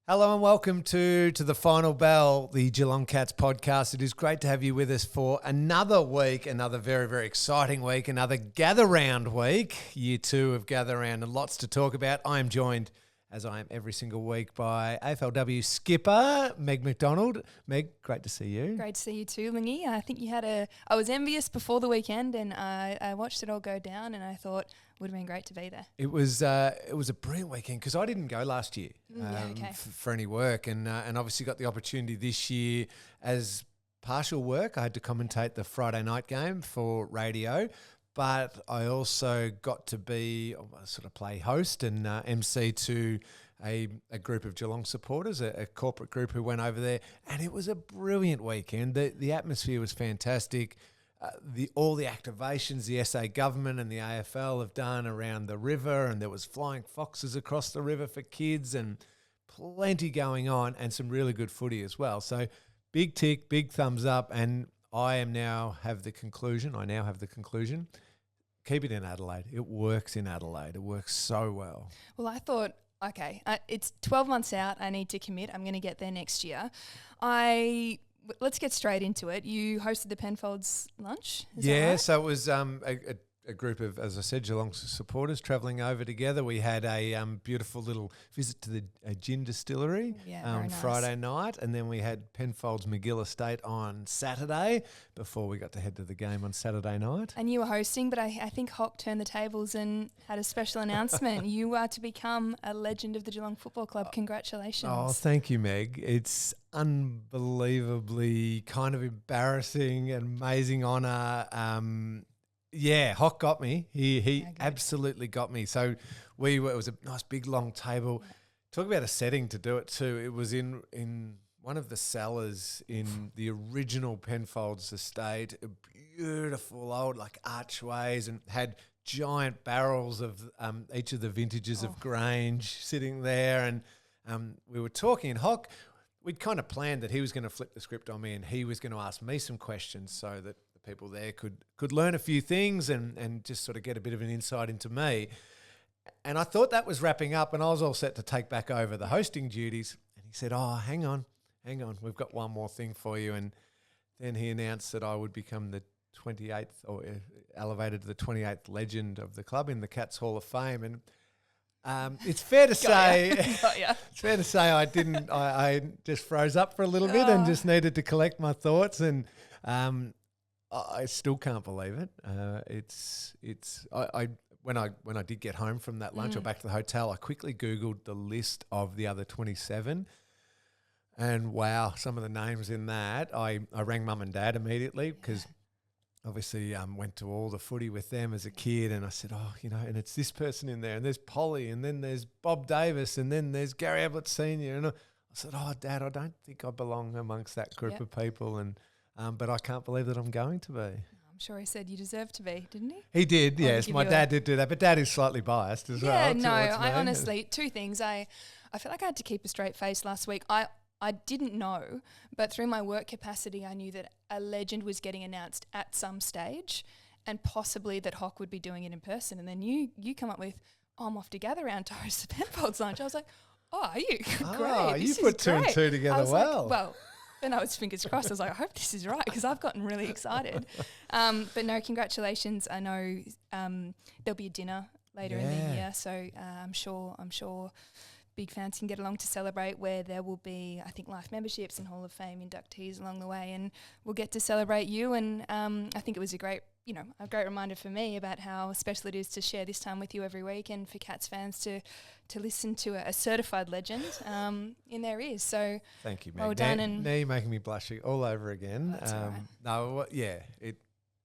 Hello and welcome to the Final Bell, the Geelong Cats podcast. It is great to have you with us for another week, another very, very exciting week, another Gather Round week, year 2 of Gather Round, and lots to talk about. I am joined, as I am every single week, by AFLW skipper Meg McDonald. Meg, great to see you. Great to see you too, Lingy. I think you had I was envious before the weekend, and I watched it all go down, and I thought it would have been great to be there. It was a brilliant weekend because I didn't go last year for any work, and obviously got the opportunity this year as partial work. I had to commentate the Friday night game for radio, but I also got to be sort of play host and MC to a group of Geelong supporters, a corporate group who went over there, and it was a brilliant weekend. The atmosphere was fantastic. All the activations the SA government and the AFL have done around the river, and there was flying foxes across the river for kids and plenty going on, and some really good footy as well. So big tick, big thumbs up, and I now have the conclusion. Keep it in Adelaide. It works in Adelaide. It works so well. Well, I thought, okay, it's 12 months out. I need to commit. I'm going to get there next year. Let's get straight into it. You hosted the Penfolds lunch, is that right? So it was a group of, as I said, Geelong supporters travelling over together. We had a beautiful little visit to the gin distillery Very nice. Friday night, and then we had Penfolds McGill Estate on Saturday before we got to head to the game on Saturday night. And you were hosting, but I think Hock turned the tables and had a special announcement. You are to become a legend of the Geelong Football Club. Congratulations. Oh, thank you, Meg. It's unbelievably kind of embarrassing and amazing honour. Hock got me. He absolutely got me. So it was a nice big long table. Talk about a setting to do it too. It was in one of the cellars in the original Penfolds estate, a beautiful old archways, and had giant barrels of each of the vintages of Grange sitting there. And we were talking, and Hock, we'd kind of planned that he was going to flip the script on me and he was going to ask me some questions so that people there could learn a few things and just sort of get a bit of an insight into me. And I thought that was wrapping up, and I was all set to take back over the hosting duties. And he said, hang on, we've got one more thing for you. And then he announced that I would become the 28th, or elevated to the 28th legend of the club in the Cats Hall of Fame. And it's fair to say, I just froze up for a little bit and just needed to collect my thoughts. And I still can't believe it. When I did get home from that lunch or back to the hotel, I quickly Googled the list of the other 27, and wow, some of the names in that. I rang mum and dad immediately because obviously went to all the footy with them as a kid, and I said, and it's this person in there, and there's Polly, and then there's Bob Davis, and then there's Gary Ablett Senior, and I said, Dad, I don't think I belong amongst that group of people, and but I can't believe that I'm going to be. I'm sure he said you deserve to be, didn't he? He did, yes. My dad did do that, but Dad is slightly biased as well. Yeah, no, I honestly, two things. I feel like I had to keep a straight face last week. I didn't know, but through my work capacity, I knew that a legend was getting announced at some stage, and possibly that Hock would be doing it in person. And then you come up with, I'm off to Gather Round to host the Penfolds lunch. I was like, are you? Great. You put two and two together well. Then I was fingers crossed. I was like, I hope this is right, because I've gotten really excited. But no, congratulations. I know there'll be a dinner later in the year, so I'm sure big fans can get along to celebrate, where there will be, I think, life memberships and Hall of Fame inductees along the way, and we'll get to celebrate you. And I think it was a great reminder for me about how special it is to share this time with you every week, and for Cats fans to listen to a certified legend in their ears. So thank you, Meg. Well done. Now you're making me blush all over again. That's right.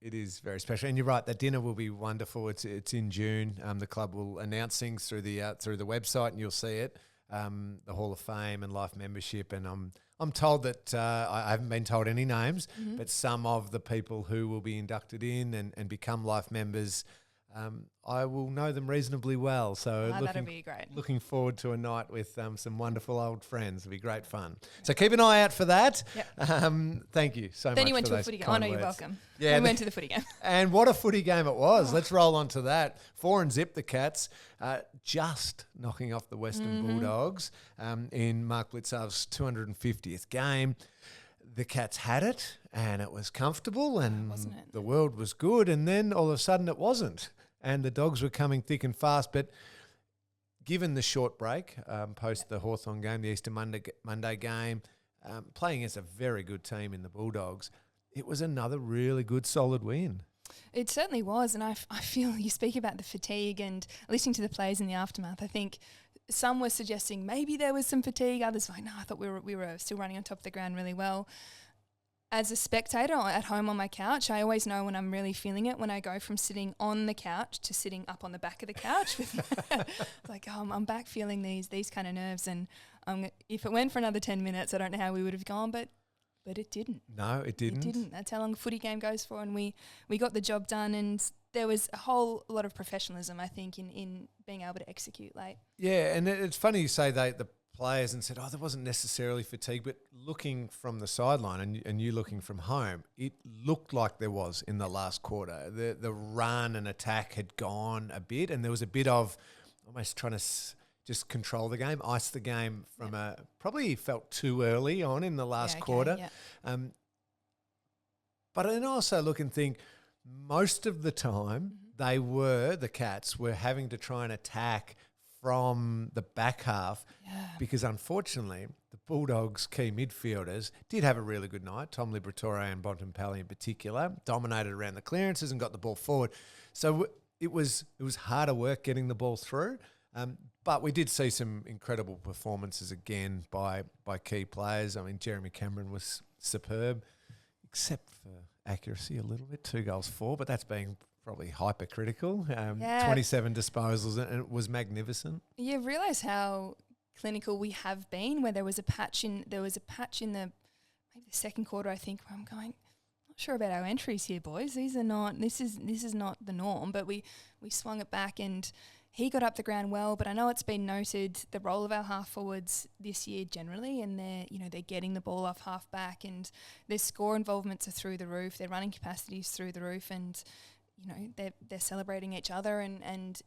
It is very special, and you're right. That dinner will be wonderful. It's in June. The club will announce things through the website, and you'll see it. The Hall of Fame and life membership, and I'm told that I haven't been told any names, but some of the people who will be inducted in and become life members I will know them reasonably well. So that'll be great. Looking forward to a night with some wonderful old friends. It'll be great fun. So keep an eye out for that. Yep. Thank you so much. Then you went for to a those footy game. kind Oh, no, you're words. welcome. Yeah, we went to the footy game. And what a footy game it was. Let's roll on to that. 4-0 the Cats, just knocking off the Western Bulldogs in Mark Blicavs' 250th game. The Cats had it and it was comfortable and Wasn't it? the world was good, and then all of a sudden it wasn't. And the Dogs were coming thick and fast. But given the short break post the Hawthorn game, the Easter Monday game, playing against a very good team in the Bulldogs, it was another really good, solid win. It certainly was, and I feel you speak about the fatigue and listening to the plays in the aftermath. I think some were suggesting maybe there was some fatigue. Others were like, no, I thought we were still running on top of the ground really well. As a spectator at home on my couch, I always know when I'm really feeling it when I go from sitting on the couch to sitting up on the back of the couch. Like, I'm back feeling these kind of nerves, and if it went for another 10 minutes, I don't know how we would have gone, but it didn't. No, it didn't. It didn't. That's how long a footy game goes for, and we got the job done, and there was a whole lot of professionalism, I think, in being able to execute late. Yeah, and it's funny you say the players and said, there wasn't necessarily fatigue, but looking from the sideline and you looking from home, it looked like there was in the last quarter. The run and attack had gone a bit, and there was a bit of almost trying to just control the game, ice the game from probably felt too early on in the last quarter. Yeah. But then also look and think, most of the time the Cats were having to try and attack from the back half because unfortunately the Bulldogs' key midfielders did have a really good night. Tom Liberatore and Bontempelli in particular dominated around the clearances and got the ball forward. So it was harder work getting the ball through. But we did see some incredible performances again by key players. I mean, Jeremy Cameron was superb, except for accuracy a little bit, 2 goals 4, but that's being probably hypercritical. 27 disposals, and it was magnificent. You realise how clinical we have been, where there was a patch in the maybe the second quarter, I think, where I'm going, not sure about our entries here, boys. This is not the norm, but we swung it back, and he got up the ground well. But I know it's been noted the role of our half forwards this year generally, and they're getting the ball off half back, and their score involvements are through the roof, their running capacities through the roof, and they're celebrating each other and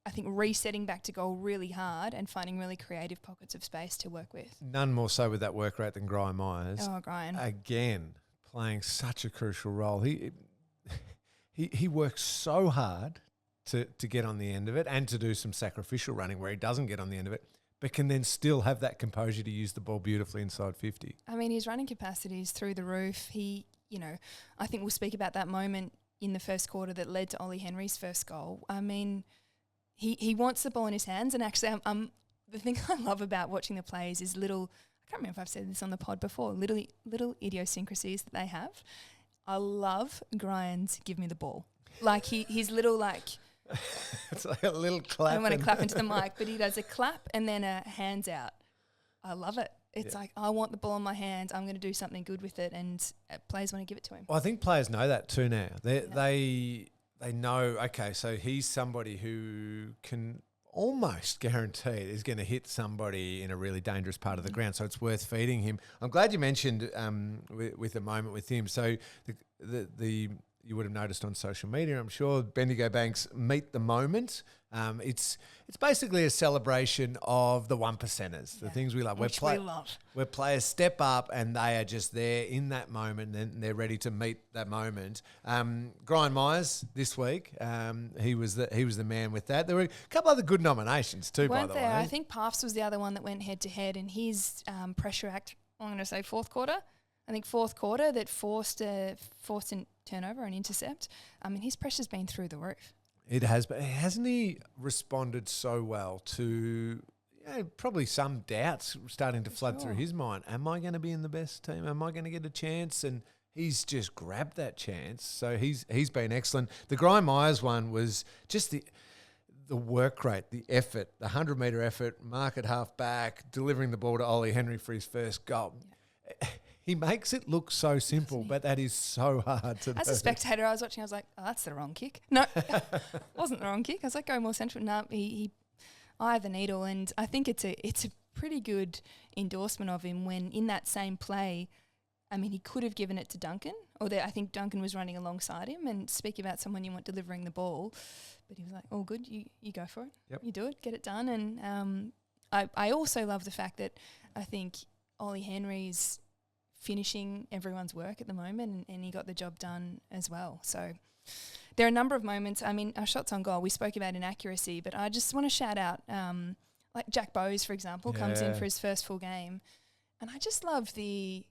I think resetting back to goal really hard and finding really creative pockets of space to work with. None more so with that work rate than Gryan Myers. Oh, Gryan. Again, playing such a crucial role. He works so hard to get on the end of it and to do some sacrificial running where he doesn't get on the end of it, but can then still have that composure to use the ball beautifully inside 50. I mean, his running capacity is through the roof. I think we'll speak about that moment in the first quarter that led to Ollie Henry's first goal. I mean, he wants the ball in his hands, and actually the thing I love about watching the plays is little, I can't remember if I've said this on the pod before, little idiosyncrasies that they have. I love Gryan's give me the ball. Like his little like... It's like a little clap. I don't want to clap into the mic, but he does a clap and then a hands out. I love it. It's like, I want the ball in my hands. I'm going to do something good with it, and players want to give it to him. Well, I think players know that too now. They know, okay, so he's somebody who can almost guarantee is going to hit somebody in a really dangerous part of the ground, so it's worth feeding him. I'm glad you mentioned with a moment with him. So the you would have noticed on social media, I'm sure, Bendigo Banks Meet the Moment. It's basically a celebration of the one percenters, the things we love. We love. Where players step up and they are just there in that moment and they're ready to meet that moment. Gryan Myers this week, he was the man with that. There were a couple other good nominations too, by the way. I think Parfs was the other one that went head to head, and his pressure act, I'm going to say fourth quarter, that forced a turnover and intercept. I mean, his pressure's been through the roof. It has, but hasn't he responded so well to probably some doubts starting to flood through his mind? Am I going to be in the best team? Am I going to get a chance? And he's just grabbed that chance. So he's been excellent. The Gryan Myers one was just the work rate, the effort, the 100-metre effort, mark at half back, delivering the ball to Ollie Henry for his first goal. he makes it look so simple, but that is so hard to do. As a spectator, I was watching, I was like, oh, that's the wrong kick. No, wasn't the wrong kick. I was like, go more central. No, he eyed the needle, and I think it's a pretty good endorsement of him when in that same play, I mean, he could have given it to Duncan, or I think Duncan was running alongside him, and speak about someone you want delivering the ball, but he was like, oh, good, you go for it. Yep. You do it, get it done. And I also love the fact that I think Ollie Henry's finishing everyone's work at the moment, and he got the job done as well. So there are a number of moments. I mean, our shots on goal, we spoke about inaccuracy, but I just want to shout out, like Jack Bowes, for example, comes in for his first full game, and I just love the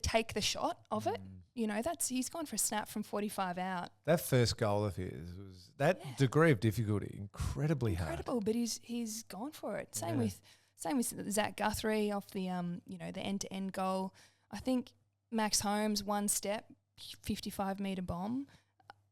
take the shot of it. You know, he's gone for a snap from 45 out. That first goal of his was that degree of difficulty, incredibly hard. But he's gone for it. Same with Zach Guthrie off the the end-to-end goal. I think Max Holmes, one step, 55-metre bomb.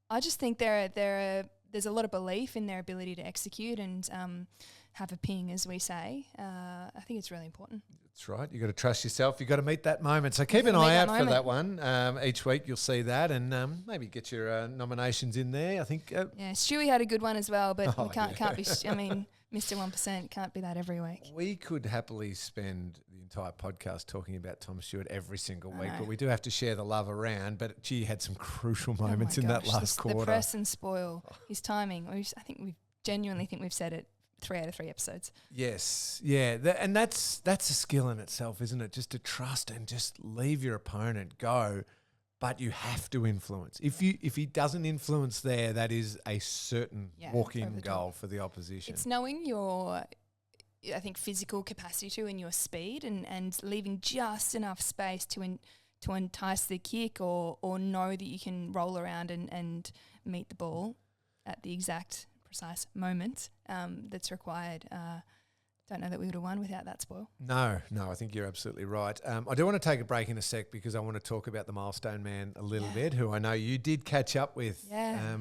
I just think there's a lot of belief in their ability to execute and have a ping, as we say. I think it's really important. That's right. You've got to trust yourself. You've got to meet that moment. So keep an eye out for that one. Each week you'll see that, and maybe get your nominations in there. I think. Stewie had a good one as well, but we can't be. I mean, Mr. 1% can't be that every week. We could happily spend the entire podcast talking about Tom Stewart every single week, but we do have to share the love around. But gee, had some crucial moments in that last quarter. The press and spoil, his timing. I think we genuinely think we've said it 3 out of 3 episodes. Yes, yeah, and that's a skill in itself, isn't it? Just to trust and just leave your opponent go, but you have to influence. If he doesn't influence there, that is a certain walk-in goal for the opposition. It's knowing your, I think, physical capacity too, and your speed, and leaving just enough space to entice the kick, or know that you can roll around and meet the ball at the exact precise moment that's required. Don't know that we would have won without that spoil. No, I think you're absolutely right. I do want to take a break in a sec because I want to talk about the milestone man a little bit, who I know you did catch up with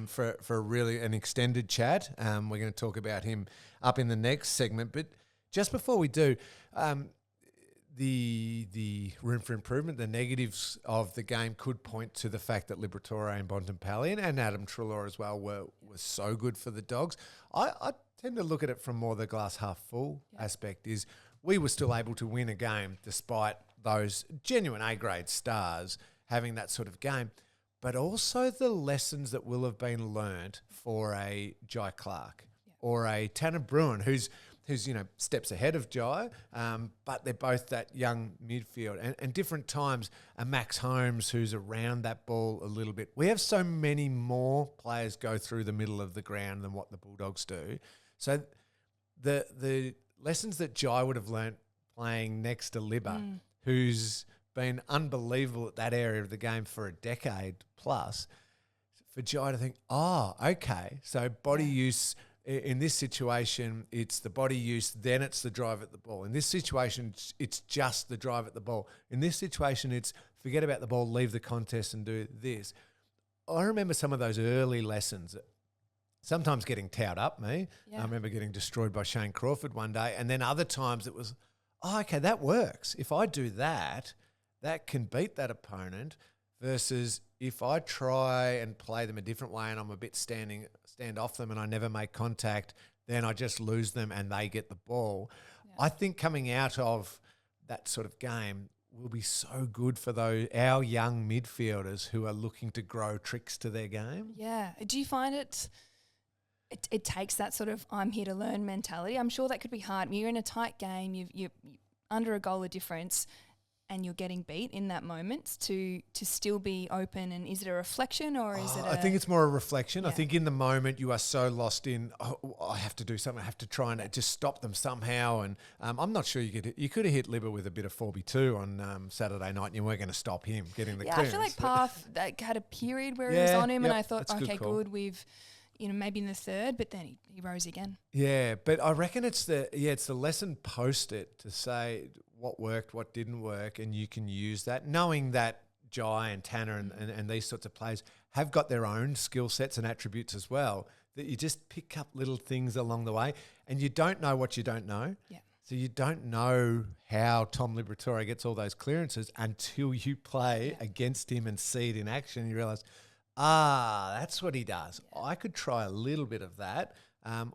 for a really an extended chat. We're going to talk about him up in the next segment. But just before we do, the room for improvement, the negatives of the game could point to the fact that Liberatore and Bontempelli and Adam Treloar as well were so good for the Dogs. I tend to look at it from more the glass half full aspect, is we were still able to win a game despite those genuine A-grade stars having that sort of game, but also the lessons that will have been learned for a Jai Clark or a Tanner Bruin, who's steps ahead of Jai, but they're both that young midfield and different times. A Max Holmes who's around that ball a little bit. We have so many more players go through the middle of the ground than what the Bulldogs do. So the lessons that Jai would have learnt playing next to Libba, who's been unbelievable at that area of the game for a decade plus, for Jai to think, okay, so body use. In this situation, it's the body use, then it's the drive at the ball. In this situation, it's just the drive at the ball. In this situation, it's forget about the ball, leave the contest and do this. I remember some of those early lessons, sometimes getting towed up me. I remember getting destroyed by Shane Crawford one day. And then other times it was, okay, that works. If I do that, that can beat that opponent, versus if I try and play them a different way and I'm a bit stand off them and I never make contact, then I just lose them and they get the ball. Yeah. I think coming out of that sort of game will be so good for our young midfielders who are looking to grow tricks to their game. Yeah. Do you find it takes that sort of I'm here to learn mentality? I'm sure that could be hard. You're in a tight game, you're under a goal of difference, and you're getting beat in that moment to still be open. And is it a reflection or is it I think it's more a reflection. I think in the moment you are so lost in, I have to do something, I have to try and just stop them somehow. And I'm not sure you could have hit Libba with a bit of 4B2 on Saturday night and you weren't going to stop him getting the clearance. I feel like Path had a period where he was on him and I thought, okay, good, we've, maybe in the third, but then he rose again. Yeah, but I reckon it's the lesson post it to say what worked, what didn't work, and you can use that, knowing that Jai and Tanner and these sorts of players have got their own skill sets and attributes as well, that you just pick up little things along the way and you don't know what you don't know. Yeah. So you don't know how Tom Liberatore gets all those clearances until you play against him and see it in action. And you realise, that's what he does. I could try a little bit of that,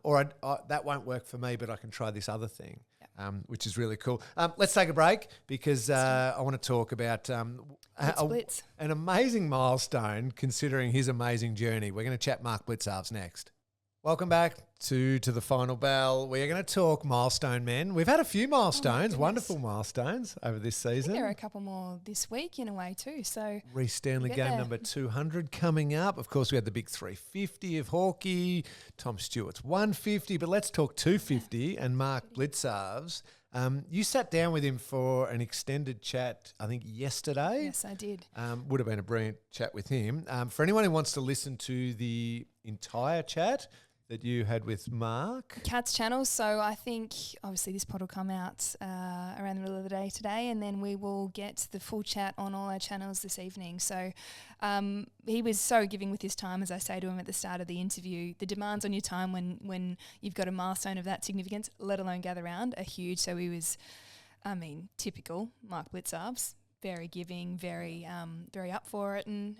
or that won't work for me, but I can try this other thing, which is really cool. Let's take a break because I want to talk about an amazing milestone considering his amazing journey. We're going to chat Mark Blicavs next. Welcome back to the final bell. We are going to talk milestone men. We've had a few milestones, wonderful milestones over this season. There are a couple more this week in a way too. So Reece Stanley game number 200 coming up. Of course, we had the big 350 of Hawkey, Tom Stewart's 150, but let's talk 250 and Mark Blicavs. You sat down with him for an extended chat, I think, yesterday. Yes, I did. Would have been a brilliant chat with him. For anyone who wants to listen to the entire chat that you had with Mark. Cat's channel. So I think obviously this pod will come out around the middle of the day today, and then we will get the full chat on all our channels this evening. So he was so giving with his time, as I say to him at the start of the interview. The demands on your time when you've got a milestone of that significance, let alone gather round, are huge. So he was, typical Mark Blicavs. Very giving, very up for it, and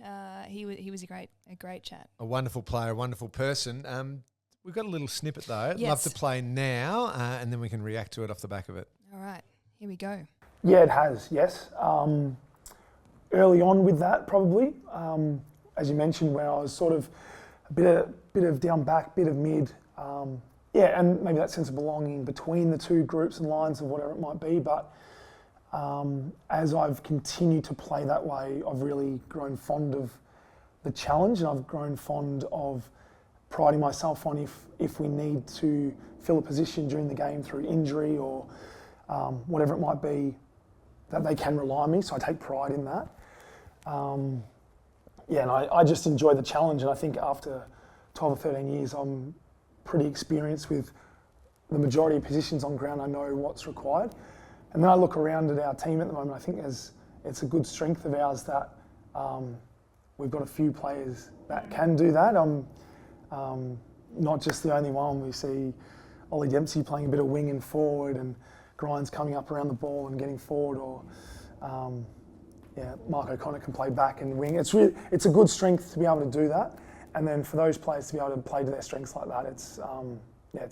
he was a great chat. A wonderful player, a wonderful person. We've got a little snippet though. Yes. Love to play now, and then we can react to it off the back of it. All right, here we go. Yeah, it has. Yes, early on with that probably, as you mentioned, when I was sort of a bit of down back, bit of mid. And maybe that sense of belonging between the two groups and lines of whatever it might be, but. As I've continued to play that way, I've really grown fond of the challenge, and I've grown fond of priding myself on if we need to fill a position during the game through injury or whatever it might be, that they can rely on me. So I take pride in that. And I just enjoy the challenge, and I think after 12 or 13 years, I'm pretty experienced with the majority of positions on ground. I know what's required. And then I look around at our team at the moment. I think it's a good strength of ours that we've got a few players that can do that. Not just the only one. We see Ollie Dempsey playing a bit of wing and forward, and Grinds coming up around the ball and getting forward, or Mark O'Connor can play back and wing. It's a good strength to be able to do that. And then for those players to be able to play to their strengths like that, it's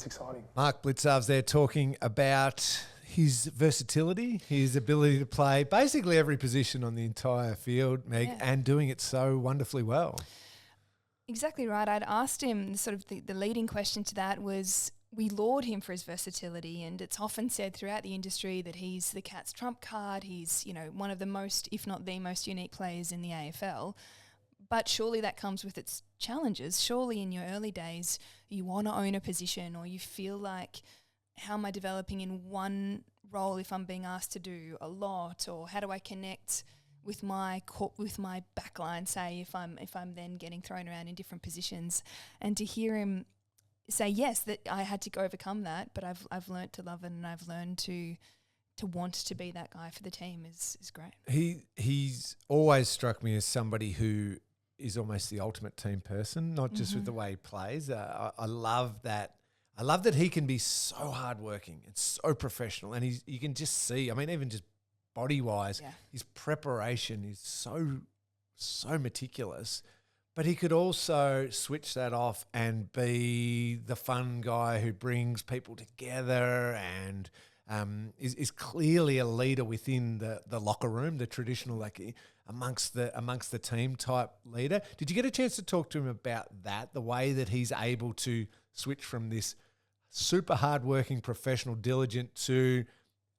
exciting. Mark Blicavs there talking about his versatility, his ability to play basically every position on the entire field, Meg, and doing it so wonderfully well. Exactly right. I'd asked him, sort of the leading question to that was, we laud him for his versatility, and it's often said throughout the industry that he's the Cats' trump card. He's, one of the most, if not the most unique players in the AFL. But surely that comes with its challenges. Surely in your early days, you want to own a position, or you feel like, how am I developing in one role if I'm being asked to do a lot, or how do I connect with my backline, say, if I'm then getting thrown around in different positions. And to hear him say, yes, that I had to overcome that, but I've learnt to love it, and I've learned to want to be that guy for the team is great. He's always struck me as somebody who is almost the ultimate team person, not just with the way he plays. I love that. I love that he can be so hardworking and so professional, and you can just see, even just body-wise, his preparation is so meticulous, but he could also switch that off and be the fun guy who brings people together and is clearly a leader within the locker room, the traditional, amongst the team type leader. Did you get a chance to talk to him about that, the way that he's able to switch from this super hardworking, professional, diligent to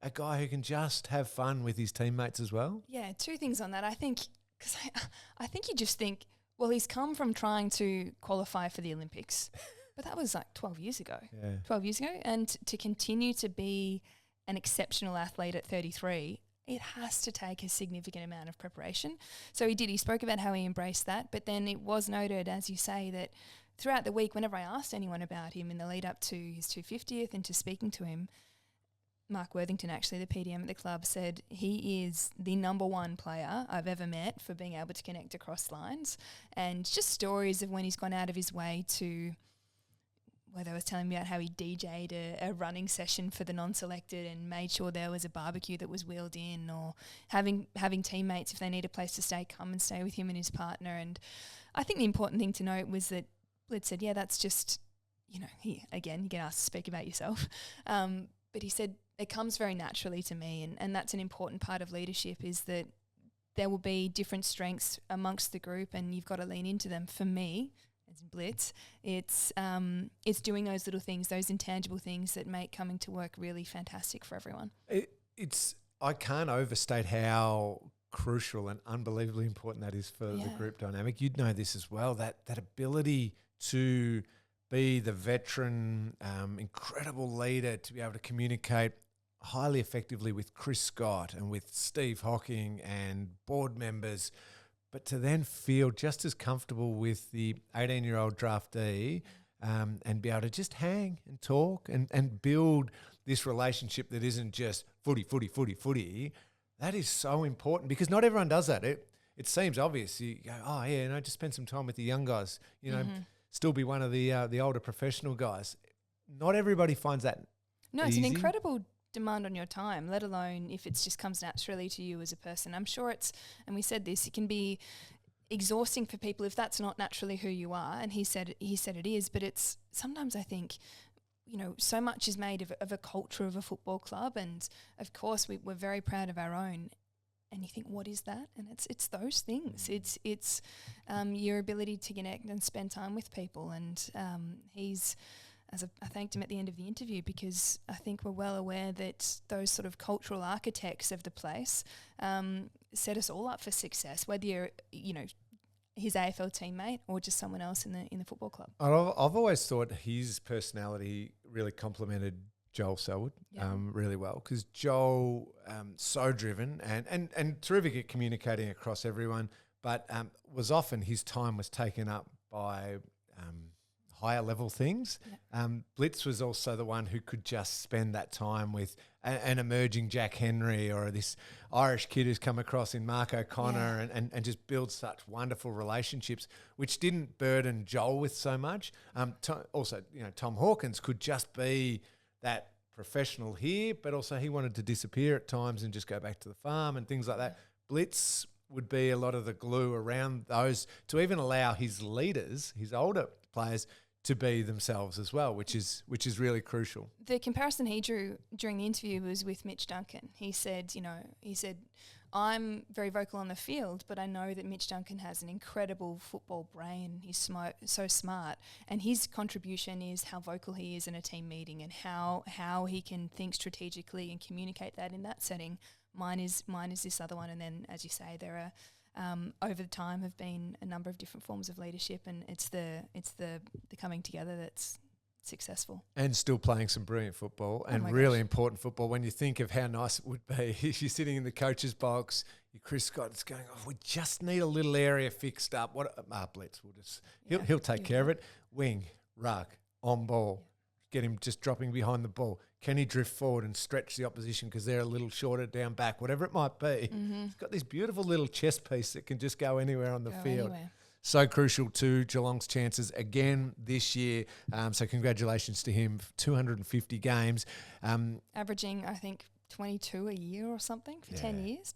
a guy who can just have fun with his teammates as well? Yeah, two things on that. I think, because I think you just think, well, he's come from trying to qualify for the Olympics, but that was 12 years ago. Yeah. 12 years ago. And to continue to be an exceptional athlete at 33, it has to take a significant amount of preparation. So he did. He spoke about how he embraced that, but then it was noted, as you say, that throughout the week, whenever I asked anyone about him in the lead up to his 250th and to speaking to him, Mark Worthington, actually, the PDM at the club, said he is the number one player I've ever met for being able to connect across lines, and just stories of when he's gone out of his way to where they was telling me about how he DJ'd a running session for the non-selected and made sure there was a barbecue that was wheeled in, or having teammates, if they need a place to stay, come and stay with him and his partner. And I think the important thing to note was that Blitz said, yeah, that's just, you get asked to speak about yourself. But he said, it comes very naturally to me, and that's an important part of leadership, is that there will be different strengths amongst the group and you've got to lean into them. For me, as in Blitz, it's doing those little things, those intangible things that make coming to work really fantastic for everyone. I can't overstate how crucial and unbelievably important that is for the group dynamic. You'd know this as well, that ability to be the veteran, incredible leader, to be able to communicate highly effectively with Chris Scott and with Steve Hocking and board members, but to then feel just as comfortable with the 18-year-old draftee and be able to just hang and talk and build this relationship that isn't just footy. That is so important, because not everyone does that. It seems obvious. You go, just spend some time with the young guys, still be one of the older professional guys. Not everybody finds that No, easy. It's an incredible demand on your time, let alone if it just comes naturally to you as a person. I'm sure and we said this, it can be exhausting for people if that's not naturally who you are. And he said it is, but it's sometimes, I think, so much is made of a culture of a football club, and of course we're very proud of our own. And you think, what is that? And it's those things. It's your ability to connect and spend time with people. And I thanked him at the end of the interview, because I think we're well aware that those sort of cultural architects of the place set us all up for success, whether you're, his AFL teammate or just someone else in the football club. I've always thought his personality really complemented Joel Selwood really well, because Joel, so driven and terrific at communicating across everyone, but was often his time was taken up by higher level things. Blitz was also the one who could just spend that time with an emerging Jack Henry or this Irish kid who's come across in Mark O'Connor and just build such wonderful relationships, which didn't burden Joel with so much. Tom Hawkins could just be that professional here, but also he wanted to disappear at times and just go back to the farm and things like that. Blitz would be a lot of the glue around those, to even allow his leaders, his older players, to be themselves as well, which is really crucial. The comparison he drew during the interview was with Mitch Duncan. He said, I'm very vocal on the field, but I know that Mitch Duncan has an incredible football brain. He's so smart, and his contribution is how vocal he is in a team meeting and how he can think strategically and communicate that in that setting. Mine is this other one, and then, as you say, there are over time have been a number of different forms of leadership, and it's the coming together that's successful. And still playing some brilliant football and really important football. When you think of how nice it would be if you're sitting in the coach's box, Chris Scott's going, we just need a little area fixed up. Blitz, he'll take care of it. Wing, ruck, on ball, get him just dropping behind the ball. Can he drift forward and stretch the opposition because they're a little shorter down back, whatever it might be. He's got this beautiful little chess piece that can just go anywhere on the field. Anywhere. So crucial to Geelong's chances again this year. So congratulations to him. 250 games. Averaging, I think, 22 a year or something for 10 years.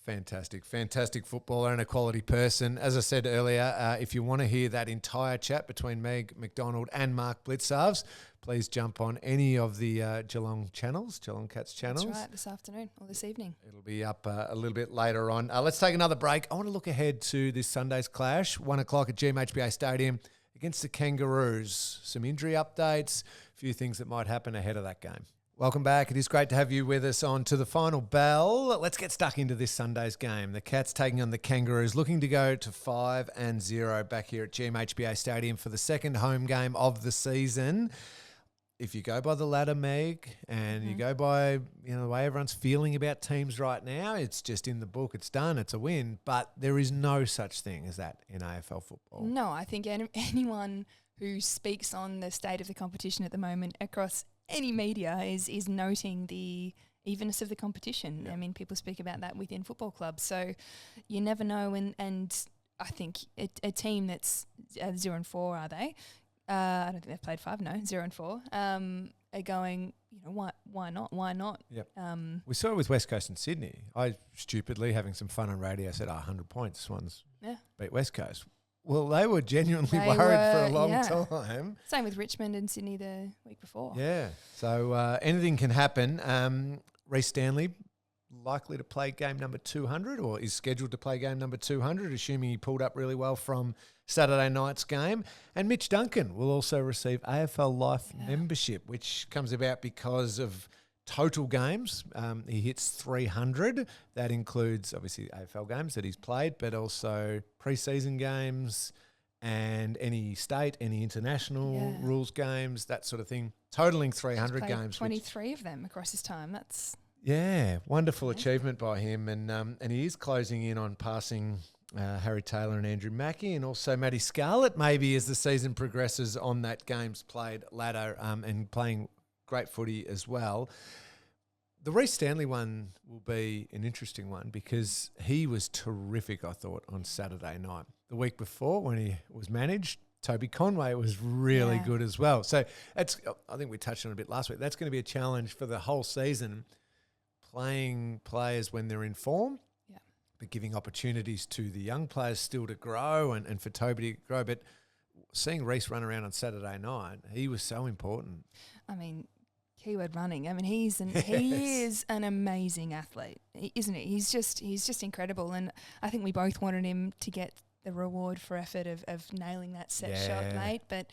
Fantastic footballer and a quality person. As I said earlier, if you want to hear that entire chat between Meg McDonald and Mark Blicavs, please jump on any of the Geelong Cats channels. That's right, this afternoon or this evening. It'll be up a little bit later on. Let's take another break. I want to look ahead to this Sunday's clash, 1 o'clock at GMHBA Stadium against the Kangaroos. Some injury updates, a few things that might happen ahead of that game. Welcome back. It is great to have you with us on To the Final Bell. Let's get stuck into this Sunday's game. The Cats taking on the Kangaroos, looking to go to 5-0 back here at GMHBA Stadium for the second home game of the season. If you go by the ladder, Meg, and you go by the way everyone's feeling about teams right now, it's just in the book, it's done, it's a win. But there is no such thing as that in AFL football. No, I think anyone who speaks on the state of the competition at the moment across any media is noting the evenness of the competition. Yeah. I mean, people speak about that within football clubs. So you never know. And I think a team that's 0-4, are they? I don't think they've played 5. No, 0-4. Are going. Why not? Why not? Yep. We saw it with West Coast and Sydney. I stupidly, having some fun on radio, said, 100 points. Swans beat West Coast. Well, they were genuinely worried for a long time. Same with Richmond and Sydney the week before. Yeah. So anything can happen. Reece Stanley likely to play game number 200, or is scheduled to play game number 200, assuming he pulled up really well from Saturday night's game. And Mitch Duncan will also receive AFL Life membership, which comes about because of total games. He hits 300. That includes, obviously, AFL games that he's played, but also pre-season games and any state, any international rules games, that sort of thing, totaling 300 games. 23 of them across his time. That's... Yeah, wonderful achievement by him. And he is closing in on passing Harry Taylor and Andrew Mackie, and also Matty Scarlett maybe as the season progresses on that games played ladder, and playing great footy as well. The Reece Stanley one will be an interesting one because he was terrific, I thought, on Saturday night. The week before when he was managed, Toby Conway was really good as well. So that's, I think we touched on it a bit last week. That's going to be a challenge for the whole season, playing players when they're in form, but giving opportunities to the young players still to grow and for Toby to grow. But seeing Reece run around on Saturday night, he was so important. I mean, keyword running. I mean, he is an amazing athlete, isn't he? He's just incredible. And I think we both wanted him to get the reward for effort of nailing that set shot late, but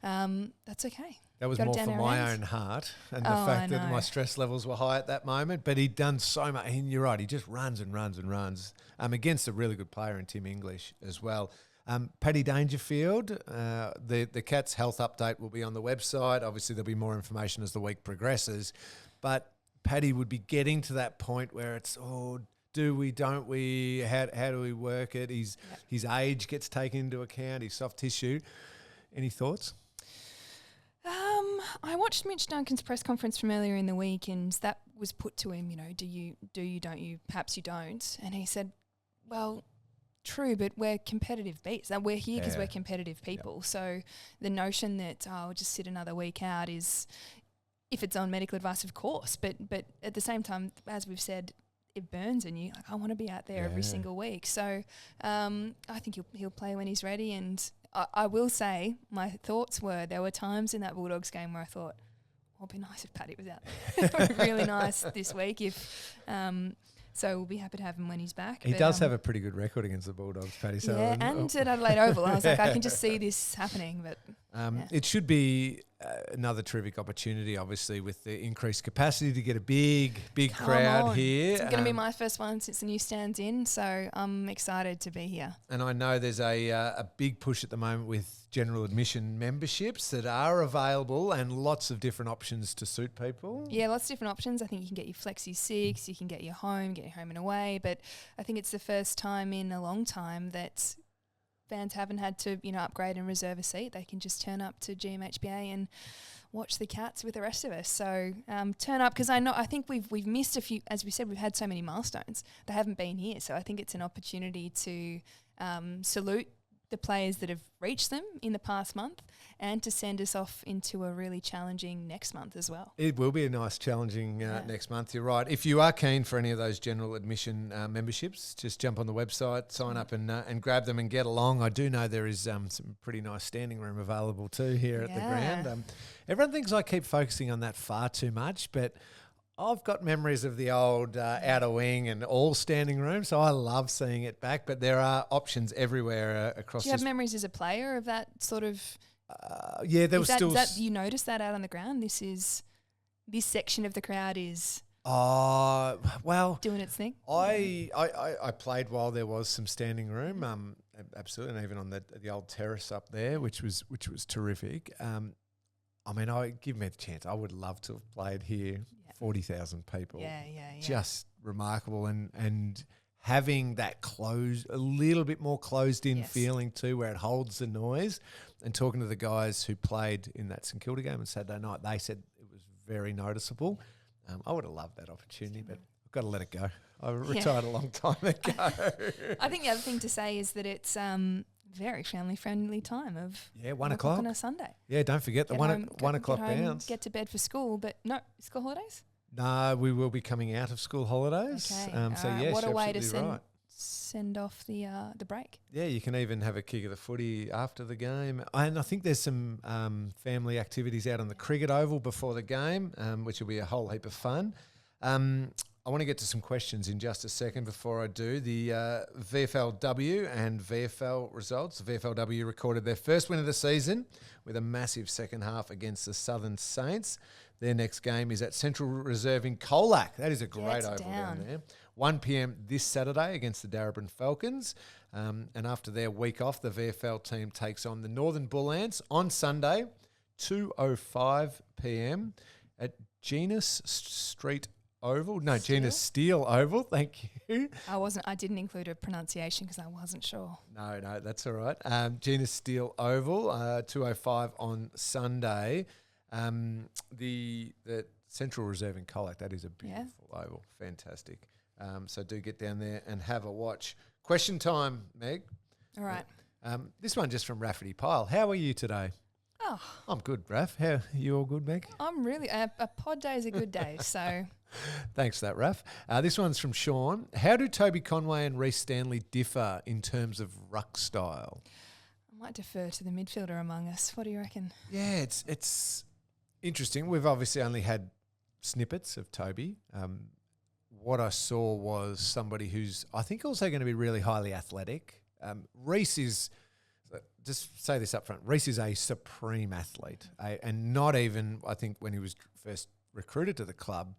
that's okay. That was more for my own heart and the fact that my stress levels were high at that moment. But he'd done so much. And you're right, he just runs and runs and runs against a really good player in Tim English as well. Paddy Dangerfield, the Cats health update will be on the website. Obviously, there'll be more information as the week progresses. But Paddy would be getting to that point where it's, do we, don't we? How do we work it? His age gets taken into account, his soft tissue. Any thoughts? I watched Mitch Duncan's press conference from earlier in the week, and that was put to him, do you, don't you, perhaps you don't. And he said, well, true, but we're competitive beats. We're here because we're competitive people. Yep. So the notion that, I'll just sit another week out is, if it's on medical advice, of course. But at the same time, as we've said, it burns in you. Like, I want to be out there every single week. So I think he'll play when he's ready. And I will say my thoughts were, there were times in that Bulldogs game where I thought, it'd be nice if Paddy was out there. It would be really nice this week if so we'll be happy to have him when he's back. He does have a pretty good record against the Bulldogs, Paddy. And at Adelaide Oval. I was like, I can just see this happening. But it should be another terrific opportunity, obviously, with the increased capacity to get a big crowd here. It's going to be my first one since the new stand's in, so I'm excited to be here. And I know there's a big push at the moment with general admission memberships that are available and lots of different options to suit people. Yeah, lots of different options. I think you can get your Flexi 6, you can get your home and away, but I think it's the first time in a long time that fans haven't had to, upgrade and reserve a seat. They can just turn up to GMHBA and watch the Cats with the rest of us. So turn up, because I think we've missed a few. As we said, we've had so many milestones. They haven't been here, so I think it's an opportunity to salute the players that have reached them in the past month and to send us off into a really challenging next month as well. It will be a nice challenging next month, you're right. If you are keen for any of those general admission memberships, just jump on the website, sign up and grab them and get along. I do know there is some pretty nice standing room available too here at the ground. Everyone thinks I keep focusing on that far too much, but I've got memories of the old outer wing and all standing room, so I love seeing it back. But there are options everywhere across. Do you have memories as a player of that sort of? There was still. You notice that out on the ground? This section of the crowd is. Well, doing its thing. I played while there was some standing room. Absolutely, and even on the old terrace up there, which was terrific. Give me the chance. I would love to have played here. 40,000 people. Yeah. Just remarkable. And having that a little bit more closed in feeling too, where it holds the noise. And talking to the guys who played in that St Kilda game on Saturday night, they said it was very noticeable. I would have loved that opportunity, but I've got to let it go. I retired a long time ago. I think the other thing to say is that it's Very family-friendly time of 1 o'clock on a Sunday. Yeah, don't forget the Get 1 home, o'clock get home, bounce. Get to bed for school, but no, school holidays? No, we will be coming out of school holidays. Okay. So, Alright, yes, what a you're way to absolutely right. send off the break. Yeah, you can even have a kick of the footy after the game. And I think there's some family activities out on the cricket oval before the game, which will be a whole heap of fun. I want to get to some questions in just a second. Before I do, the VFLW and VFL results. The VFLW recorded their first win of the season with a massive second half against the Southern Saints. Their next game is at Central Reserve in Colac. That is a great oval down there. 1 p.m. this Saturday against the Darebin Falcons. And after their week off, the VFL team takes on the Northern Bull Ants on Sunday, 2:05 p.m. at Genus Street Oval. No, Genus Steel Oval. Thank you. I didn't include a pronunciation because I wasn't sure. No, that's all right. Genus Steel Oval, 2:05 on Sunday. The Central Reserve in Colac, that is a beautiful oval. Fantastic. So do get down there and have a watch. Question time, Meg. All right. This one just from Rafferty Pyle. How are you today? Oh, I'm good, Raf. How are you all good, Meg? I'm really a pod day is a good day. So thanks for that, Raf. This one's from Sean. How do Toby Conway and Reece Stanley differ in terms of ruck style? I might defer to the midfielder among us. What do you reckon? Yeah, it's interesting. We've obviously only had snippets of Toby. What I saw was somebody who's, I think, also going to be really highly athletic. Reece is, just say this up front, Reece is a supreme athlete. And not even, I think, when he was first recruited to the club,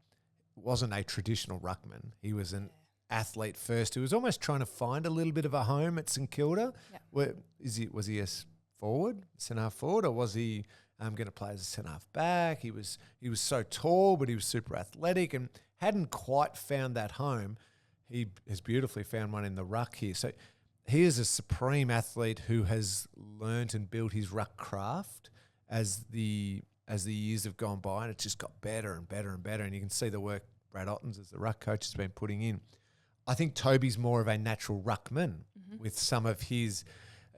wasn't a traditional ruckman. He was an athlete first who was almost trying to find a little bit of a home at St Kilda. Yeah. Was he a forward, centre-half forward, or was he going to play as a centre-half back? He was so tall, but he was super athletic and hadn't quite found that home. He has beautifully found one in the ruck here. So he is a supreme athlete who has learnt and built his ruck craft as the years have gone by, and it's just got better and better and better. And you can see the work Brad Ottens as the ruck coach has been putting in. I think Toby's more of a natural ruckman with some of his,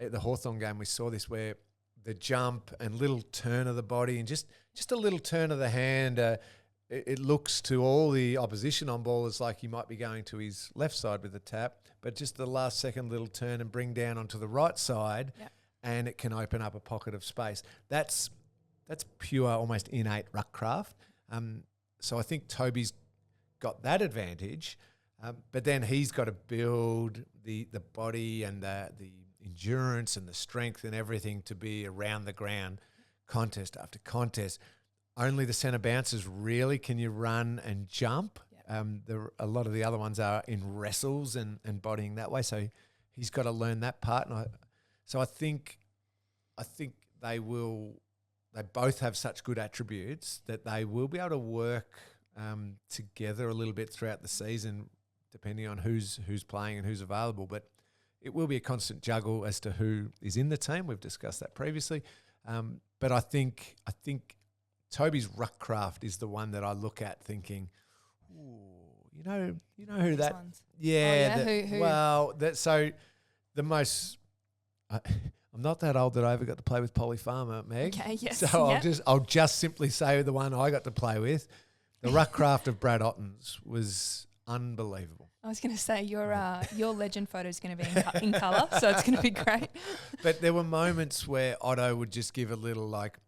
at the Hawthorn game we saw this, where the jump and little turn of the body and just a little turn of the hand, it looks to all the opposition on ball as like he might be going to his left side with the tap, but just the last second little turn and bring down onto the right side, and it can open up a pocket of space. That's pure, almost innate ruck craft. So I think Toby's got that advantage, but then he's got to build the body and the endurance and the strength and everything to be around the ground contest after contest. Only the centre bouncers really can you run and jump. A lot of the other ones are in wrestles and bodying that way. So he's got to learn that part. And I think they both have such good attributes that they will be able to work together a little bit throughout the season, depending on who's playing and who's available. But it will be a constant juggle as to who is in the team. We've discussed that previously. But I think Toby's ruck craft is the one that I look at thinking, you know who that ones. Who? Well, so the most I'm not that old that I ever got to play with Polly Farmer, Meg. Okay, yes. So I'll just simply say the one I got to play with. The ruck craft of Brad Ottens was unbelievable. I was going to say your legend photo is going to be in colour, so it's going to be great. But there were moments where Otto would just give a little like,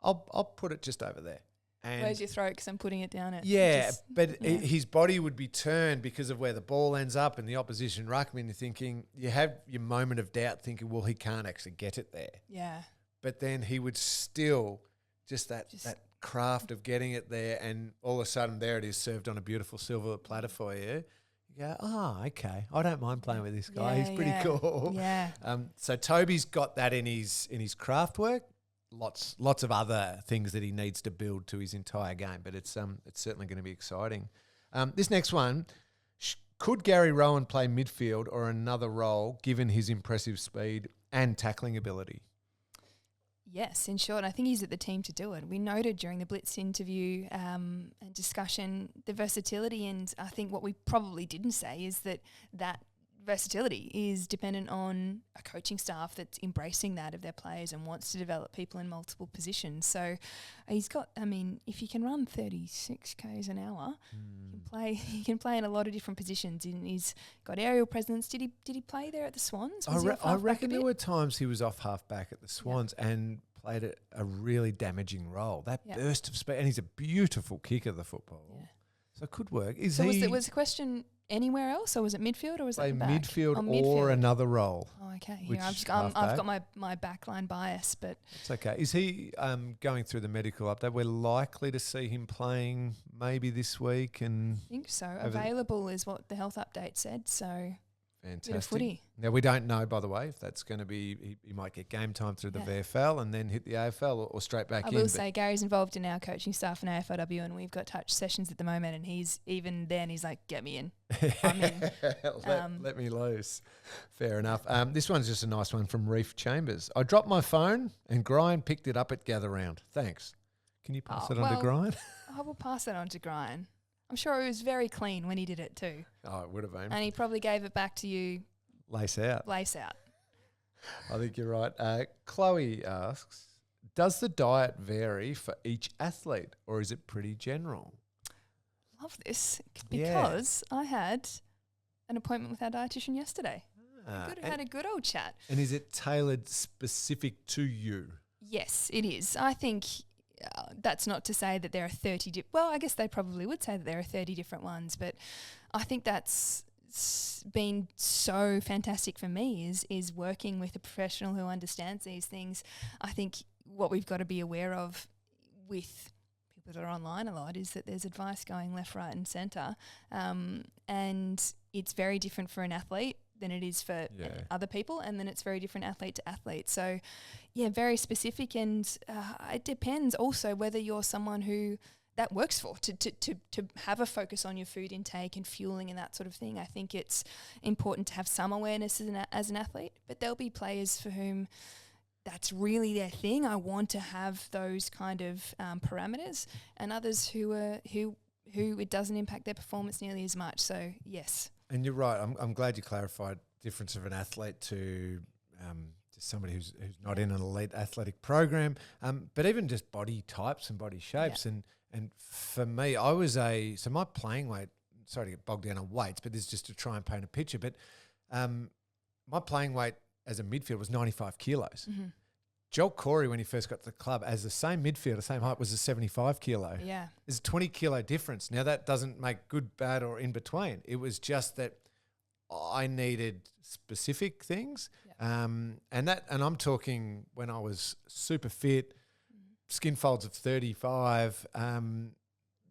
I'll put it just over there. And where's your throat? Because I'm putting it down. His body would be turned because of where the ball ends up and the opposition ruckman. You're thinking, you have your moment of doubt thinking, well, he can't actually get it there. Yeah. But then he would still, that craft of getting it there, and all of a sudden there it is served on a beautiful silver platter for you. You go, okay, I don't mind playing with this guy. He's pretty cool. Yeah. So Toby's got that in his craft work. Lots of other things that he needs to build to his entire game, but it's certainly going to be exciting. This next one, could Gary Rowan play midfield or another role given his impressive speed and tackling ability? Yes, in short, I think he's at the team to do it. We noted during the Blitz interview and discussion the versatility, and I think what we probably didn't say is that versatility is dependent on a coaching staff that's embracing that of their players and wants to develop people in multiple positions. So he's got, I mean, if you can run 36 Ks an hour, he can play in a lot of different positions. And he's got aerial presence. Did he play there at the Swans? I reckon there were times he was off half back at the Swans and played a really damaging role. That burst of speed, and he's a beautiful kicker, the football. Yeah. So it could work. Was the question anywhere else, or was it midfield, or was it back? Midfield or another role? Oh, okay. Yeah, I've got my backline bias, but it's okay. Is he going through the medical update? We're likely to see him playing maybe this week, and I think so. Available is what the health update said. So fantastic. Bit of footy. Now we don't know, by the way, if that's going to be. He might get game time through the VFL and then hit the AFL or straight back in. I will say Gary's involved in our coaching staff in AFLW, and we've got touch sessions at the moment. And he's like, "Get me in, I'm in." Let me loose. Fair enough. This one's just a nice one from Reef Chambers. I dropped my phone and Brian picked it up at Gather Round. Thanks. Can you pass it on to Brian? I will pass it on to Brian. I'm sure it was very clean when he did it too. Oh, it would have been. And he probably gave it back to you. Lace out. I think you're right. Chloe asks, does the diet vary for each athlete or is it pretty general? Love this because I had an appointment with our dietitian yesterday. Had a good old chat. And is it tailored specific to you? Yes, it is. I think that's not to say that there are 30 well, I guess they probably would say that there are 30 different ones, but I think that's been so fantastic for me is working with a professional who understands these things. I think what we've got to be aware of with people that are online a lot is that there's advice going left, right and centre, and it's very different for an athlete than it is for other people, and then it's very different athlete to athlete. So, very specific, and it depends also whether you're someone who that works for, to have a focus on your food intake and fueling and that sort of thing. I think it's important to have some awareness as an athlete, but there'll be players for whom that's really their thing. I want to have those kind of parameters, and others who it doesn't impact their performance nearly as much. So, yes. And you're right. I'm glad you clarified difference of an athlete to somebody who's not in an elite athletic program, but even just body types and body shapes. And for me, so my playing weight, sorry to get bogged down on weights, but this is just to try and paint a picture. But my playing weight as a midfield was 95 kilos. Mm-hmm. Joel Corey, when he first got to the club, as the same midfielder, same height, was a 75 kilo. Yeah. There's a 20 kilo difference. Now, that doesn't make good, bad, or in between. It was just that I needed specific things. Yeah. And I'm talking when I was super fit, skin folds of 35,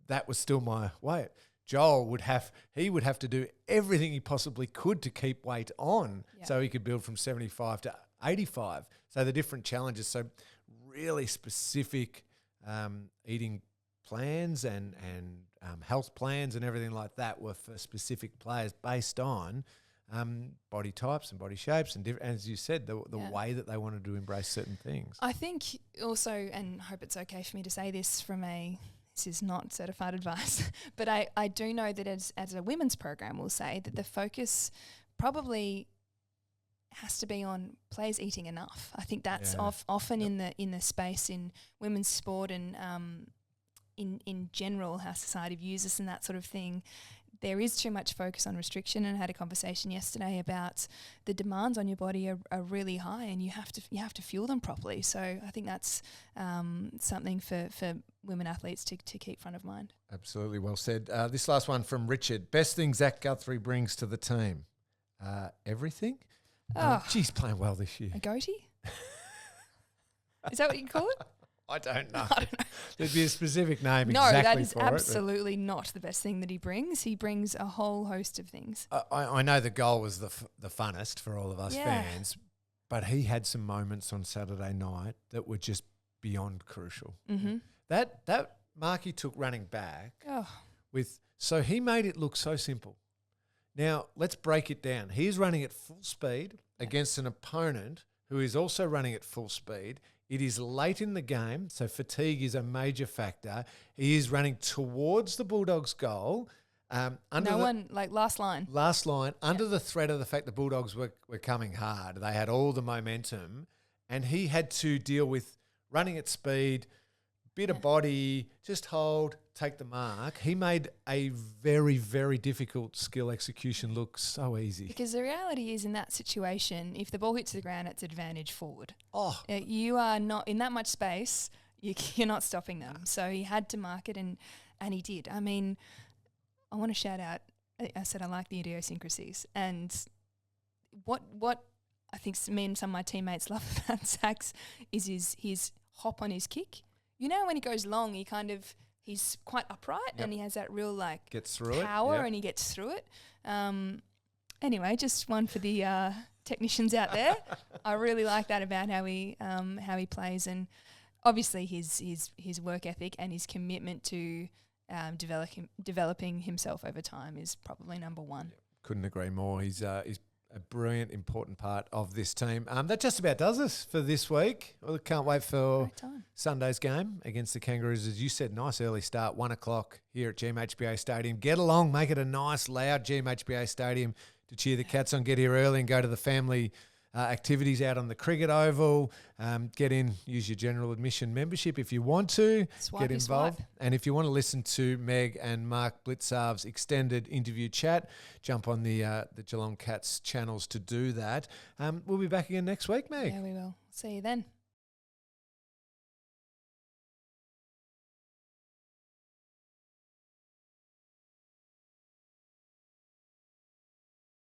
that was still my weight. Joel would have to do everything he possibly could to keep weight on so he could build from 75 to 85. So the different challenges, so really specific eating plans and health plans and everything like that were for specific players based on body types and body shapes and as you said, the way that they wanted to embrace certain things. I think also, and I hope it's okay for me to say this this is not certified advice, but I do know that as a women's program, we'll say that the focus probably has to be on players eating enough. I think that's often in the space in women's sport and in general how society views us and that sort of thing. There is too much focus on restriction, and I had a conversation yesterday about the demands on your body are really high, and you have to fuel them properly. So I think that's something for women athletes to keep front of mind. Absolutely, well said. This last one from Richard. Best thing Zach Guthrie brings to the team? Everything. He's playing well this year. A goatee? Is that what you call it? I don't know. There'd be a specific name no, exactly that is for absolutely not the best thing that he brings. He brings a whole host of things. I know the goal was the funnest for all of us fans, but he had some moments on Saturday night that were just beyond crucial. Mm-hmm. That mark he took running back so he made it look so simple. Now, let's break it down. He is running at full speed against an opponent who is also running at full speed. It is late in the game, so fatigue is a major factor. He is running towards the Bulldogs' goal. Last line. Last line, under the threat of the fact the Bulldogs were coming hard. They had all the momentum, and he had to deal with running at speed, bit of body, just hold, take the mark. He made a very, very difficult skill execution look so easy. Because the reality is, in that situation, if the ball hits the ground, it's advantage forward. Oh. You are not in that much space. You're not stopping them. So he had to mark it, and he did. I mean, I want to shout out, I said I like the idiosyncrasies. And what I think me and some of my teammates love about Sachs is his hop on his kick. You know, when he goes long, he's quite upright and he has that real gets through power and he gets through it. Anyway, just one for the technicians out there. I really like that about how he plays, and obviously his work ethic and his commitment to developing himself over time is probably number one. Yep. Couldn't agree more. He's a brilliant, important part of this team. That just about does us for this week. We can't wait for Sunday's game against the Kangaroos. As you said, nice early start, 1 o'clock here at GMHBA Stadium. Get along, make it a nice, loud GMHBA Stadium to cheer the Cats on. Get here early and go to the family activities out on the cricket oval. Get in, use your general admission membership if you want to. Get involved. And if you want to listen to Meg and Mark Blicavs' extended interview chat, jump on the Geelong Cats channels to do that. We'll be back again next week, Meg. Yeah, we will. See you then.